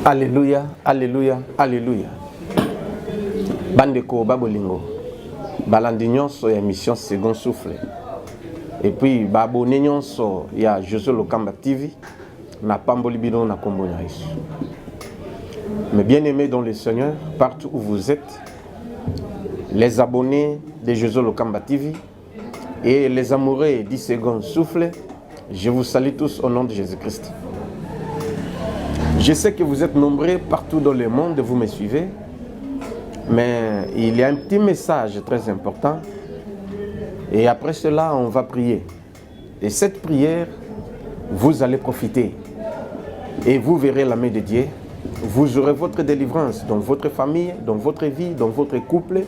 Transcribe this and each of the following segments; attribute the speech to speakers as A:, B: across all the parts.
A: Alléluia, alléluia, alléluia. Bandeko babolingo. Balandi nyonso ya mission second souffle. Et puis babone nyonso ya Josué Lokamba TV na pamboli bino na kombo na Yesu. Mes bien-aimés dans le Seigneur, partout où vous êtes, les abonnés de Josué Lokamba TV et les amoureux du second souffle, je vous salue tous au nom de Jésus-Christ. Je sais que vous êtes nombreux partout dans le monde, vous me suivez, mais il y a un petit message très important. Et après cela, on va prier. Et cette prière, vous allez profiter. Et vous verrez la main de Dieu. Vous aurez votre délivrance dans votre famille, dans votre vie, dans votre couple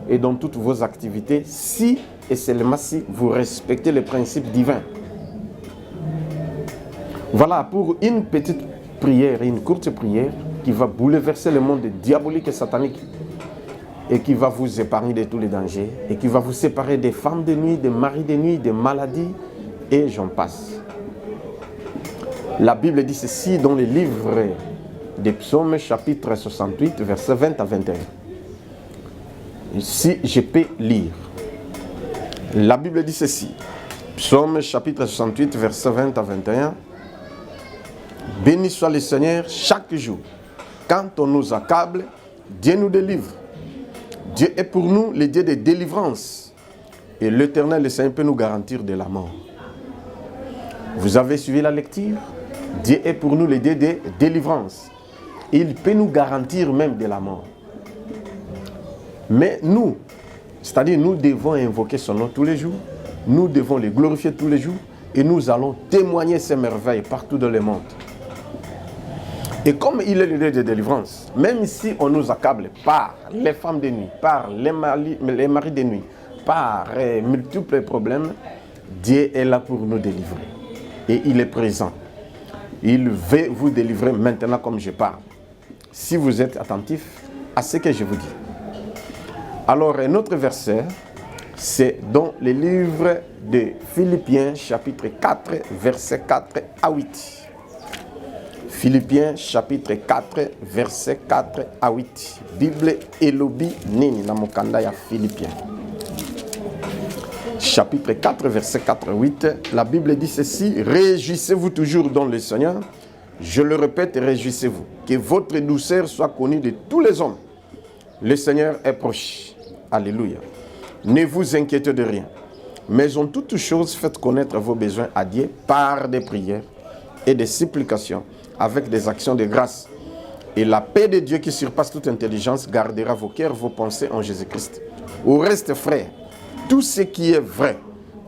A: et dans toutes vos activités, si et seulement si vous respectez les principes divins. Voilà pour une petite prière, une courte prière qui va bouleverser le monde diabolique et satanique et qui va vous épargner de tous les dangers et qui va vous séparer des femmes de nuit, des maris de nuit, des maladies et j'en passe. La Bible dit ceci dans le livre des Psaumes chapitre 68 versets 20 à 21. Si je peux lire. La Bible dit ceci. Psaume chapitre 68 versets 20 à 21. Béni soit le Seigneur chaque jour. Quand on nous accable, Dieu nous délivre. Dieu est pour nous le Dieu de délivrance. Et l'Éternel, le Seigneur, peut nous garantir de la mort. Vous avez suivi la lecture? Dieu est pour nous le Dieu de délivrance. Il peut nous garantir même de la mort. Mais nous, c'est-à-dire nous devons invoquer son nom tous les jours. Nous devons le glorifier tous les jours. Et nous allons témoigner ses merveilles partout dans le monde. Et comme il est le Dieu de délivrance, même si on nous accable par les femmes de nuit, par les maris de nuit, par multiples problèmes, Dieu est là pour nous délivrer. Et il est présent. Il veut vous délivrer maintenant comme je parle. Si vous êtes attentif à ce que je vous dis. Alors, un autre verset, c'est dans le livre de Philippiens, chapitre 4, versets 4 à 8. Philippiens chapitre 4 verset 4 à 8. Bible elobi nini na mokanda ya Philippiens. Chapitre 4 verset 4 à 8. La Bible dit ceci: réjouissez-vous toujours dans le Seigneur. Je le répète, réjouissez-vous. Que votre douceur soit connue de tous les hommes. Le Seigneur est proche. Alléluia. Ne vous inquiétez de rien. Mais en toutes choses, faites connaître vos besoins à Dieu par des prières et des supplications, avec des actions de grâce. Et la paix de Dieu qui surpasse toute intelligence gardera vos cœurs, vos pensées en Jésus-Christ. Au reste, frères, tout ce qui est vrai,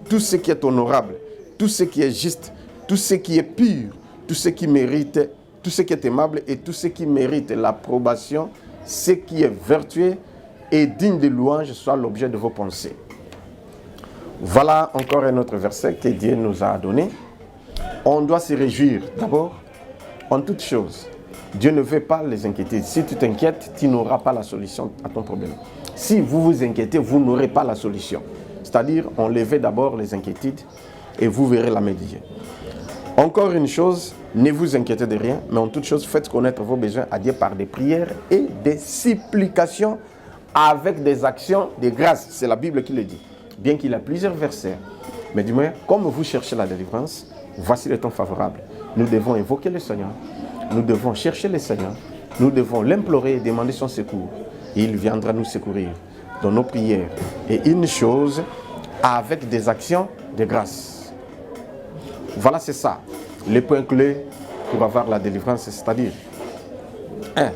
A: tout ce qui est honorable, tout ce qui est juste, tout ce qui est pur, tout ce qui mérite, tout ce qui est aimable et tout ce qui mérite l'approbation, ce qui est vertueux et digne de louange soit l'objet de vos pensées. Voilà encore un autre verset que Dieu nous a donné. On doit se réjouir d'abord en toutes choses. Dieu ne veut pas les inquiéter. Si tu t'inquiètes, tu n'auras pas la solution à ton problème. Si vous vous inquiétez, vous n'aurez pas la solution. C'est-à-dire, enlevez d'abord les inquiétudes et vous verrez la main de Dieu. Encore une chose, ne vous inquiétez de rien, mais en toutes choses, faites connaître vos besoins à Dieu par des prières et des supplications avec des actions de grâce. C'est la Bible qui le dit. Bien qu'il y a plusieurs versets. Mais du moins, comme vous cherchez la délivrance, voici le temps favorable. Nous devons invoquer le Seigneur. Nous devons chercher le Seigneur. Nous devons l'implorer et demander son secours. Et il viendra nous secourir dans nos prières. Et une chose, avec des actions de grâce. Voilà, c'est ça. Les points clés pour avoir la délivrance, c'est-à-dire 1.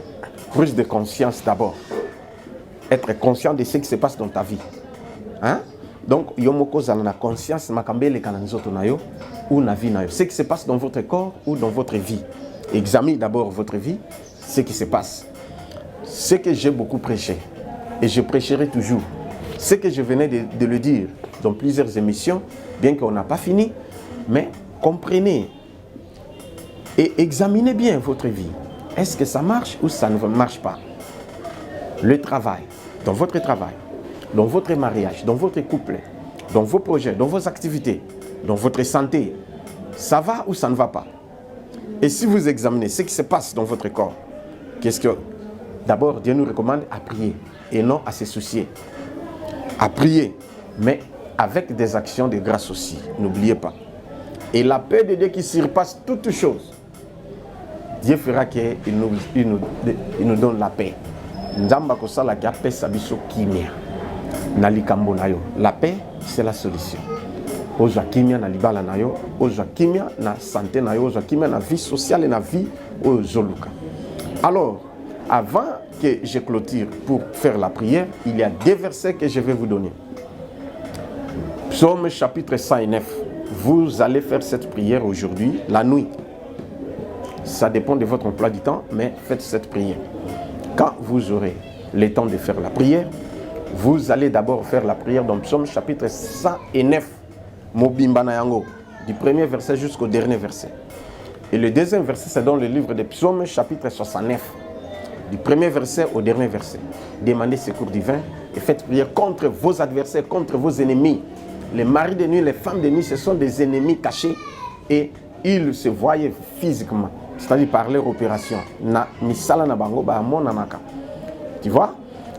A: Prise de conscience d'abord. Être conscient de ce qui se passe dans ta vie. Hein? Donc, yomoko zana conscience makambele kananzoto nayo ou na vie nayo. Ce qui se passe dans votre corps ou dans votre vie. Examinez d'abord votre vie, ce qui se passe. Ce que j'ai beaucoup prêché et je prêcherai toujours. Ce que je venais de le dire dans plusieurs émissions, bien qu'on n'a pas fini, mais comprenez et examinez bien votre vie. Est-ce que ça marche ou ça ne marche pas? Le travail, dans votre travail, dans votre mariage, dans votre couple, dans vos projets, dans vos activités, dans votre santé, ça va ou ça ne va pas? Et si vous examinez ce qui se passe dans votre corps, qu'est-ce que... D'abord, Dieu nous recommande à prier et non à se soucier. À prier, mais avec des actions de grâce aussi. N'oubliez pas. Et la paix de Dieu qui surpasse toutes choses, Dieu fera qu'il nous donne la paix. La paix, c'est la solution. Ozwa kimia na libala na yo, ozwa kimia na santé na yo, ozwa kimia na vie sociale et na vie ozoluka. Alors, avant que je clôture pour faire la prière, il y a deux versets que je vais vous donner. Psaume chapitre 109. Vous allez faire cette prière aujourd'hui, la nuit. Ça dépend de votre emploi du temps, mais faites cette prière. Quand vous aurez le temps de faire la prière, vous allez d'abord faire la prière dans Psaume chapitre 109. Mobimba na yango, du premier verset jusqu'au dernier verset. Et le deuxième verset, c'est dans le livre de Psaumes, chapitre 69. Du premier verset au dernier verset. Demandez secours divin et faites prière contre vos adversaires, contre vos ennemis. Les maris de nuit, les femmes de nuit, ce sont des ennemis cachés et ils se voyaient physiquement, c'est-à-dire par leur opération. Tu vois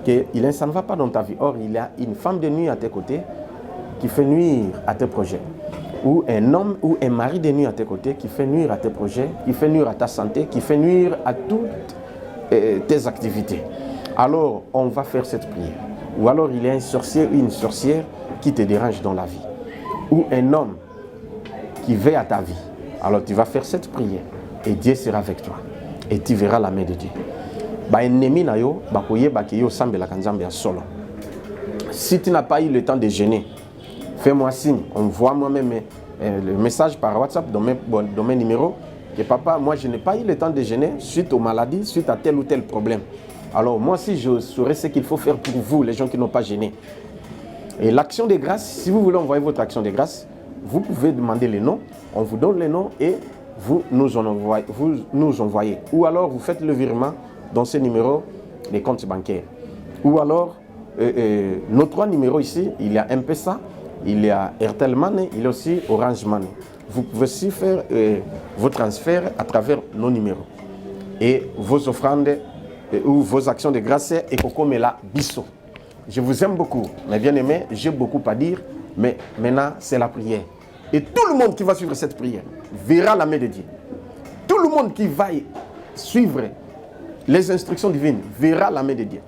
A: que ça ne va pas dans ta vie. Or, il y a une femme de nuit à tes côtés qui fait nuire à tes projets, ou un homme ou un mari de nuit à tes côtés qui fait nuire à tes projets, qui fait nuire à ta santé, qui fait nuire à toutes tes activités. Alors, on va faire cette prière. Ou alors, il y a un sorcier ou une sorcière qui te dérange dans la vie, ou un homme qui veille à ta vie. Alors, tu vas faire cette prière et Dieu sera avec toi et tu verras la main de Dieu. Si tu n'as pas eu le temps de jeûner, fais-moi signe, envoie-moi même le message par WhatsApp dans mes numéros que papa, moi je n'ai pas eu le temps de jeûner suite aux maladies, suite à tel ou tel problème. Alors moi aussi je saurai ce qu'il faut faire pour vous, les gens qui n'ont pas jeûné. Et l'action de grâce, si vous voulez envoyer votre action de grâce, vous pouvez demander les noms, on vous donne les noms et vous nous envoyez. Ou alors vous faites le virement dans ces numéros des comptes bancaires. Ou alors, nos trois numéros ici, il y a M-Pesa, il y a Airtel Money, il y a aussi Orange Money. Vous pouvez aussi faire vos transferts à travers nos numéros. Et vos offrandes ou vos actions de grâce et Kokomela Bisso. Je vous aime beaucoup, mes bien-aimés, j'ai beaucoup à dire, mais maintenant c'est la prière. Et tout le monde qui va suivre cette prière verra la main de Dieu. Tout le monde qui va suivre les instructions divines verra la main de Dieu.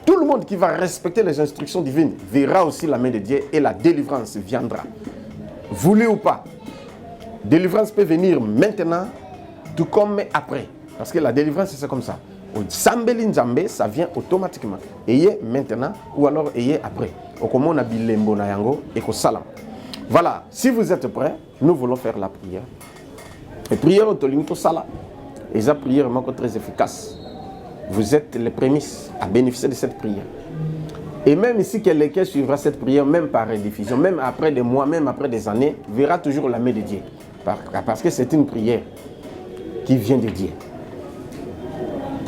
A: Tout le monde qui va respecter les instructions divines verra aussi la main de Dieu et la délivrance viendra. Voulez ou pas, délivrance peut venir maintenant, tout comme après. Parce que la délivrance, c'est comme ça. Au Zambeli Nzambe, ça vient automatiquement. Ayez maintenant ou alors ayez après. Voilà, si vous êtes prêts, nous voulons faire la prière. Et prière au Tolinto Sala. Et la prière est très efficace. Vous êtes les prémices à bénéficier de cette prière. Et même ici, quelqu'un suivra cette prière, même par rediffusion, même après des mois, même après des années, verra toujours la main de Dieu. Parce que c'est une prière qui vient de Dieu.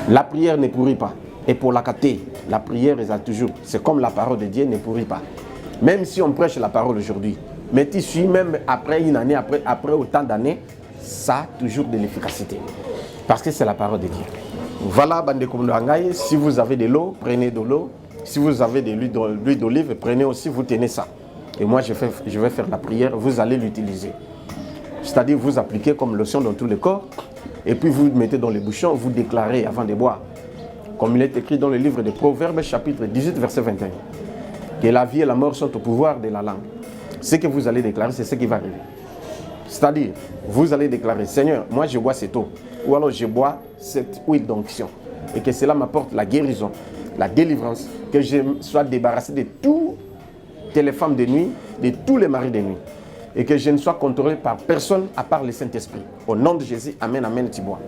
A: La prière ne pourrit pas. Et pour la capter, la prière est toujours. C'est comme la parole de Dieu ne pourrit pas. Même si on prêche la parole aujourd'hui, mais tu suis même après une année, après autant d'années, ça a toujours de l'efficacité. Parce que c'est la parole de Dieu. Voilà, Bande Komundangaï, si vous avez de l'eau, prenez de l'eau. Si vous avez de l'huile d'olive, prenez aussi, vous tenez ça. Et moi, je vais faire la prière, vous allez l'utiliser. C'est-à-dire, vous appliquez comme lotion dans tout le corps, et puis vous mettez dans les bouchons, vous déclarez avant de boire. Comme il est écrit dans le livre de Proverbes, chapitre 18, verset 21. Que la vie et la mort sont au pouvoir de la langue. Ce que vous allez déclarer, c'est ce qui va arriver. C'est-à-dire, vous allez déclarer, Seigneur, moi je bois cette eau, ou alors je bois cette huile d'onction, et que cela m'apporte la guérison, la délivrance, que je sois débarrassé de toutes les femmes de nuit, de tous les maris de nuit, et que je ne sois contrôlé par personne à part le Saint-Esprit. Au nom de Jésus, amen, amen, tu bois.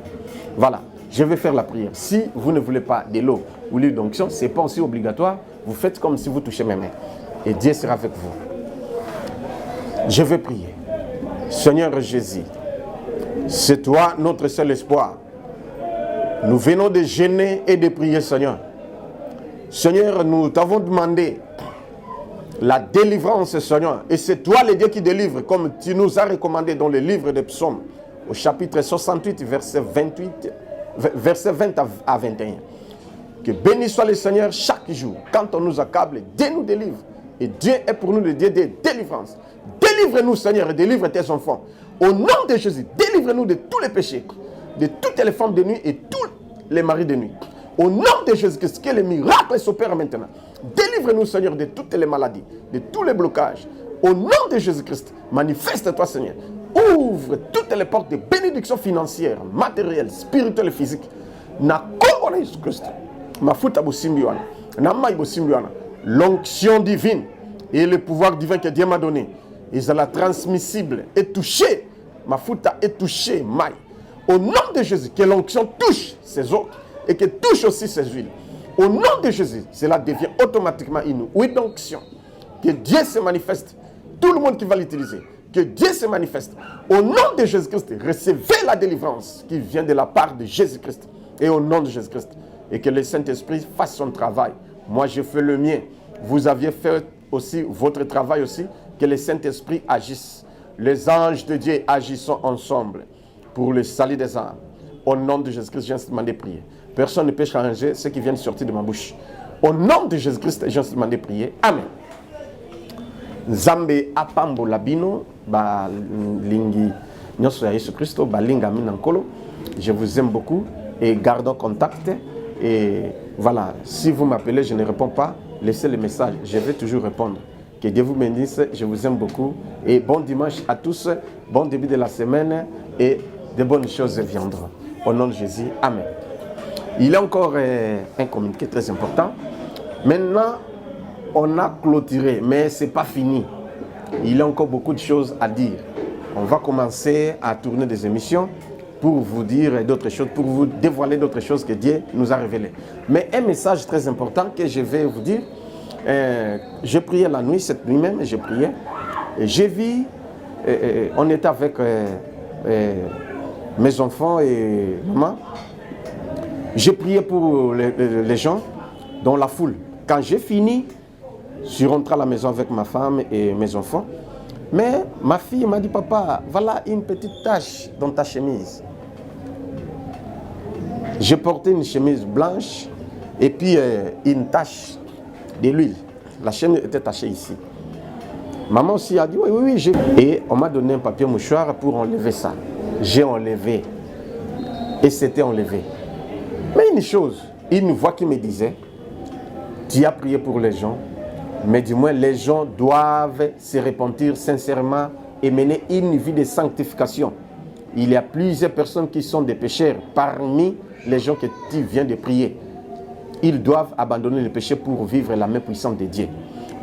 A: Voilà, je vais faire la prière. Si vous ne voulez pas de l'eau ou l'huile d'onction, ce n'est pas aussi obligatoire, vous faites comme si vous touchez mes mains, et Dieu sera avec vous. Je vais prier. Seigneur Jésus, c'est toi notre seul espoir. Nous venons de jeûner et de prier, Seigneur. Seigneur, nous t'avons demandé la délivrance, Seigneur. Et c'est toi le Dieu qui délivre, comme tu nous as recommandé dans le livre des psaumes, au chapitre 68, verset 20 à 21. Que béni soit le Seigneur chaque jour. Quand on nous accable, Dieu nous délivre. Et Dieu est pour nous le Dieu de délivrance. Délivre-nous, Seigneur, et délivre tes enfants. Au nom de Jésus, délivre-nous de tous les péchés, de toutes les femmes de nuit et tous les maris de nuit. Au nom de Jésus-Christ, que les miracles s'opèrent maintenant. Délivre-nous, Seigneur, de toutes les maladies, de tous les blocages. Au nom de Jésus-Christ, manifeste-toi, Seigneur. Ouvre toutes les portes de bénédiction financière, matérielle, spirituelle et physique. Na kombo na Jésus-Christ. Mafuta bosimbiwana. Na mai bosimbiwana. L'onction divine et le pouvoir divin que Dieu m'a donné. Ils sont la transmissible et touchée. Mafuta est touchée, mai. Au nom de Jésus, que l'onction touche ses eaux et que touche aussi ses huiles. Au nom de Jésus, cela devient automatiquement une huile d'onction. Que Dieu se manifeste. Tout le monde qui va l'utiliser. Que Dieu se manifeste. Au nom de Jésus-Christ, recevez la délivrance qui vient de la part de Jésus-Christ. Et au nom de Jésus-Christ. Et que le Saint-Esprit fasse son travail. Moi, je fais le mien. Vous aviez fait aussi votre travail aussi. Que le Saint-Esprit agisse. Les anges de Dieu agissons ensemble pour le salut des âmes. Au nom de Jésus-Christ, j'ai instrument de prier. Personne ne peut changer ce qui vient de sortir de ma bouche. Au nom de Jésus-Christ, j'ai instrument de prier. Amen. Nzambe apambo labino ba lingi nyoso ya Yesu Christo ba linga minankolo. Je vous aime beaucoup et gardons contact. Et voilà, si vous m'appelez, je ne réponds pas, laissez le message, je vais toujours répondre. Que Dieu vous bénisse, je vous aime beaucoup et bon dimanche à tous, bon début de la semaine et de bonnes choses viendront. Au nom de Jésus, amen. Il y a encore un communiqué très important. Maintenant, on a clôturé, mais ce n'est pas fini. Il y a encore beaucoup de choses à dire. On va commencer à tourner des émissions pour vous dire d'autres choses, pour vous dévoiler d'autres choses que Dieu nous a révélées. Mais un message très important que je vais vous dire, j'ai prié la nuit, cette nuit même, j'ai prié. J'ai vu, on était avec mes enfants et maman. J'ai prié pour les gens dans la foule. Quand j'ai fini, je suis rentré à la maison avec ma femme et mes enfants. Mais ma fille m'a dit, papa, voilà une petite tache dans ta chemise. J'ai porté une chemise blanche et puis une tache de l'huile. La chemise était tachée ici. Maman aussi a dit, oui, oui, oui. Et on m'a donné un papier mouchoir pour enlever ça. J'ai enlevé. Et c'était enlevé. Mais une chose, une voix qui me disait, tu as prié pour les gens, mais du moins les gens doivent se repentir sincèrement et mener une vie de sanctification. Il y a plusieurs personnes qui sont des pécheurs parmi les gens que tu viens de prier. Ils doivent abandonner le péché pour vivre la main puissante de Dieu.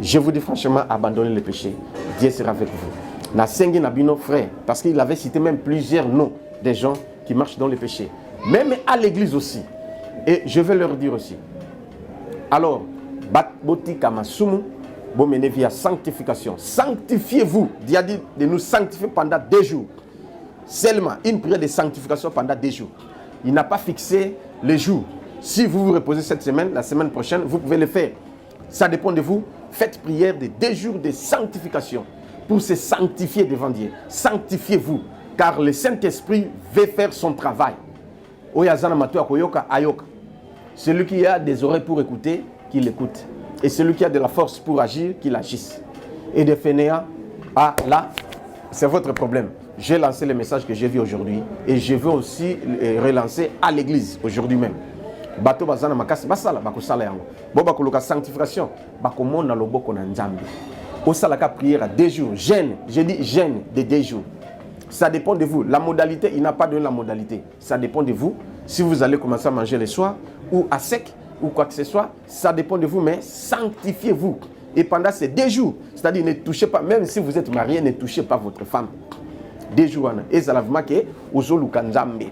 A: Je vous dis franchement, abandonnez le péché. Dieu sera avec vous. Nasengi Nabino frère, parce qu'il avait cité même plusieurs noms des gens qui marchent dans le péché. Même à l'église aussi. Et je vais leur dire aussi. Alors, Boti Kamasumu, bon menez via sanctification. Sanctifiez-vous. Dieu a dit de nous sanctifier pendant 2 jours. Seulement une prière de sanctification pendant 2 jours. Il n'a pas fixé les jours. Si vous vous reposez cette semaine, la semaine prochaine, vous pouvez le faire. Ça dépend de vous. Faites prière de 2 jours de sanctification pour se sanctifier devant Dieu. Sanctifiez-vous, car le Saint-Esprit veut faire son travail. Celui qui a des oreilles pour écouter, qu'il écoute. Et celui qui a de la force pour agir, qu'il agisse. Et des fainéants, là, c'est votre problème. J'ai lancé le message que j'ai vu aujourd'hui et je veux aussi relancer à l'église aujourd'hui même. Bato bazana makasi basala bakosala yango. Bo bakoluka sanctification, bakomona loboko na Nzambe. Osala ka prière à 2 jours, jeûne, j'ai dit jeûne de 2 jours. Ça dépend de vous. La modalité, il n'a pas donné la modalité. Ça dépend de vous. Si vous allez commencer à manger le soir ou à sec ou quoi que ce soit, ça dépend de vous, mais sanctifiez-vous. Et pendant ces 2 jours, c'est-à-dire ne touchez pas, même si vous êtes marié, ne touchez pas votre femme. 2 jours. Et ça l'a marqué aux Zolukanzambe.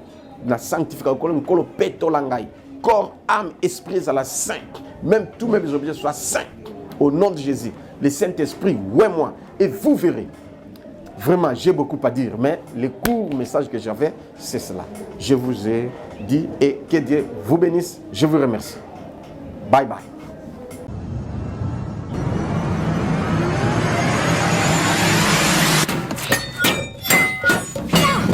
A: La sanctification, le pétolangai. Corps, âme, esprit, à la saint. Même tous mes objets soient saints. Au nom de Jésus. Le Saint-Esprit, ouais moi. Et vous verrez. Vraiment, j'ai beaucoup à dire. Mais le court message que j'avais, c'est cela. Je vous ai dit et que Dieu vous bénisse. Je vous remercie. Bye bye.